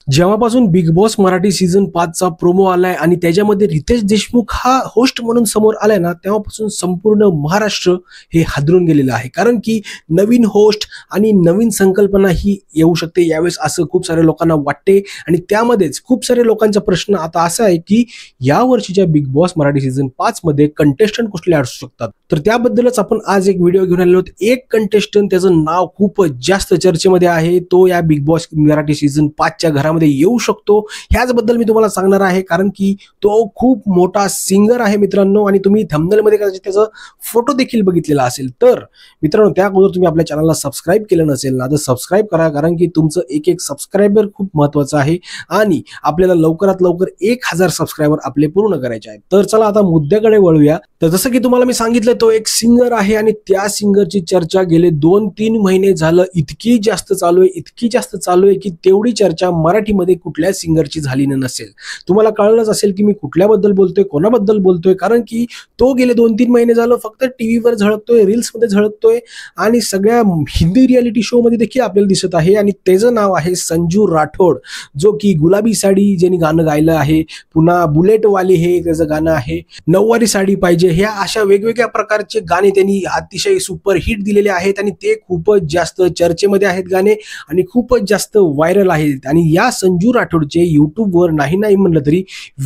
जेव्हापासून big boss Marathi season 5 चा promo आलाय आणि त्याच्यामध्ये रितेश देशमुख हा होस्ट म्हणून समोर आलाय ना, तेव्हापासून संपूर्ण महाराष्ट्र हे हादरून गेलेलं आहे. कारण की नवीन होस्ट आणि नवीन संकल्पना ही येऊ शकते यावेळेस असं खूप साऱ्या लोकांना वाटते. आणि त्यामध्येच खूप सारे लोकांचा प्रश्न आता असा आहे की या वर्षीच्या बिग बॉस मराठी सीझन 5 मध्ये कंटेस्टंट कुठले असू शकतात. तर त्याबद्दलच आपण आज एक व्हिडिओ घेऊन आलेलो आहोत. एक कंटेस्टंट त्याचं नाव खूपच जास्त चर्चेमध्ये आहे, तो या बिग बॉस मराठी सीझन 5 च्या घरामध्ये येऊ शकतो. ह्याचबद्दल मी तुम्हाला सांगणार आहे, कारण की तो खूप मोठा सिंगर आहे मित्रांनो. आणि तुम्ही थंबनेल मध्ये कदाचित त्याचा फोटो देखील बघितलेला असेल. तर मित्रांनो, त्या अगोदर तुम्ही आपल्या चॅनलला सबस्क्राईब केलं नसेल ना, तर सबस्क्राईब करा, कारण की तुमचं एक एक सबस्क्रायबर खूप महत्वाचं आहे आणि आपल्याला लवकरात लवकर 1000 सबस्क्रायबर आपले पूर्ण करायचे आहेत. तर चला आता मुद्द्याकडे वळूया. तर जसं की तुम्हाला मी सांगितलं, तो एक सिंगर आहे आणि त्या सिंगरची चर्चा गेले 2-3 महिने झालं इतकी जास्त चालू आहे की तेवढी चर्चा मराठीमध्ये कुठल्या सिंगरची झाली नसेल. तुम्हाला कळलंच असेल की मी कुठल्याबद्दल बोलतोय, कोणाबद्दल बोलतोय, कारण की तो गेले 2-3 महिने झालं फक्त टीव्हीवर झळकतोय, रील्स मध्ये झळकतोय आणि सगळ्या हिंदी रियालिटी शो मध्ये देखील आपल्याला दिसत आहे. आणि त्याचं नाव आहे संजू राठोड, जो की गुलाबी साडी ज्यांनी गाणं गायलं आहे, पुन्हा बुलेट वाली हे त्याचं गाणं आहे, नऊवारी साडी पाहिजे, ह्या अशा वेगवेगळ्या प्रकारचे गाणे त्यांनी अतिशय सुपर हिट दिलेले आहेत आणि ते खूपच जास्त चर्चेमध्ये आहेत गाणे आणि खूपच जास्त व्हायरल आहेत. आणि या संजू राठोडचे युट्यूबवर नाही म्हणलं तरी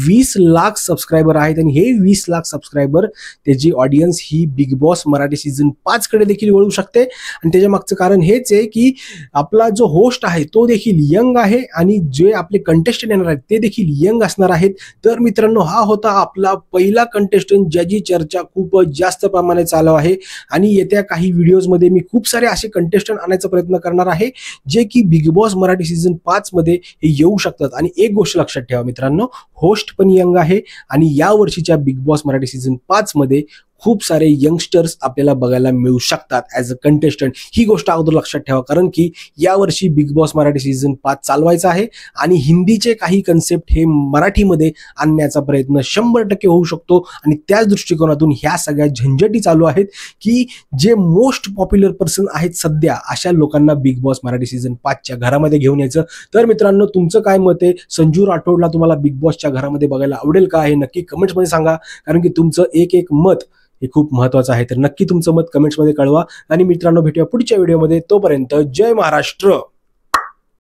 20 लाख सबस्क्रायबर आहेत आणि हे 20 लाख सबस्क्रायबर त्याची ऑडियन्स ही बिग बॉस मराठी सीझन 5 कडे देखील वळू शकते. आणि त्याच्या मागचं कारण हेच आहे की आपला जो होस्ट आहे तो देखील यंग आहे आणि जे आपले कंटेस्टंट येणार आहेत ते देखील यंग असणार आहेत. तर मित्रांनो, हा होता आपला पहिला कंटेस्टंट ज्याची चर्चा खूपच जास्त प्रमाणात चालू आहे. आणि येत्या काही व्हिडिओजमध्ये मी खूप सारे असे कंटेस्टंट आणायचा प्रयत्न करणार आहे जे की बिग बॉस मराठी सीझन 5 मध्ये हे येऊ शकतात. आणि एक गोष्ट लक्षात ठेवा मित्रांनो, होस्ट पण यंग आहे आणि या वर्षीच्या बिग बॉस मराठी सीझन 5 मध्ये खूप सारे यंगस्टर्स आपल्याला बघायला मिळू शकतात ॲज अ कंटेस्टंट. ही गोष्ट अगोदर लक्षात ठेवा, कारण की यावर्षी बिग बॉस मराठी सीझन 5 चालवायचा आहे आणि हिंदीचे काही कन्सेप्ट हे मराठीमध्ये आणण्याचा प्रयत्न 100% होऊ शकतो. आणि त्याच दृष्टिकोनातून ह्या सगळ्या झंझटी चालू आहेत की जे मोस्ट पॉप्युलर पर्सन आहेत सध्या, अशा लोकांना बिग बॉस मराठी सीझन 5 च्या घरामध्ये घेऊन यायचं. तर मित्रांनो, तुमचं काय मत आहे? संजू राठोडला तुम्हाला बिग बॉसच्या घरामध्ये बघायला आवडेल का? हे नक्की कमेंट्समध्ये सांगा, कारण की तुमचं एक एक मत हे खूप महत्वाचं आहे. तर नक्की तुमचं मत कमेंट्समध्ये कळवा. आणि मित्रांनो, भेटूया पुढच्या व्हिडिओमध्ये. तोपर्यंत जय महाराष्ट्र.